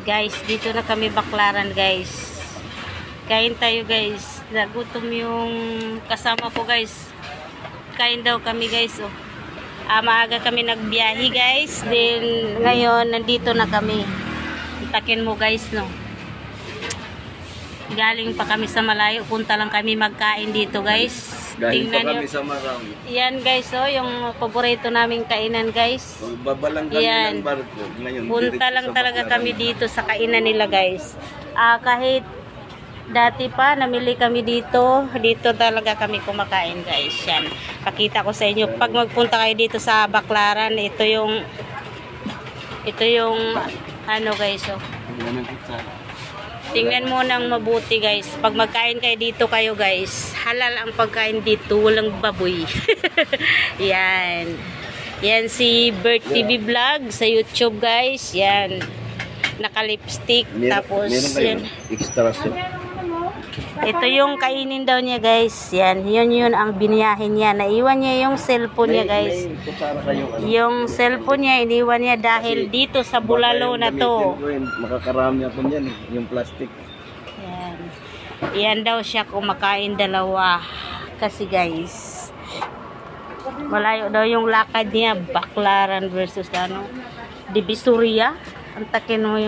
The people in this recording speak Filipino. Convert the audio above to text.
Guys, dito na kami Baklaran, guys. Kain tayo, guys. Nagutom yung kasama ko, guys. Kain daw kami, guys. Oh. Maaga kami nagbiyahe, guys. Then, ngayon, nandito na kami. Itakin mo, guys, no? Galing pa kami sa malayo. Punta lang kami magkain dito, guys. Galing pa kami sa Marang. Yan, guys, oh. Yung paborito naming kainan, guys. Babalang kami ng barko. Ngayon, punta lang talaga kami dito sa kainan nila, guys. Kahit dati pa, namili kami dito. Dito talaga kami kumakain, guys. Yan. Pakita ko sa inyo. Pag magpunta kayo dito sa Baklaran, ito yung ano, guys, oh. Tingnan mo nang mabuti, guys. Pag magkain kayo dito kayo, guys, halal ang pagkain dito. Walang baboy. Yan. Yan si Bert TV Vlog sa YouTube, guys. Yan. Naka-lipstick. Tapos, yan. Extra soup. Ito yung kainin daw niya, guys. Yan. Yun ang biniyahin niya. Naiwan niya yung cellphone niya, guys. Yung cellphone niya, iniwan niya dahil dito sa bulalo na to. Makakarami ako niyan, yung plastic. Yan. Yan daw siya kumakain dalawa. Kasi, guys, malayo daw yung lakad niya. Baklaran versus Divisoria. Ang takin mo yun.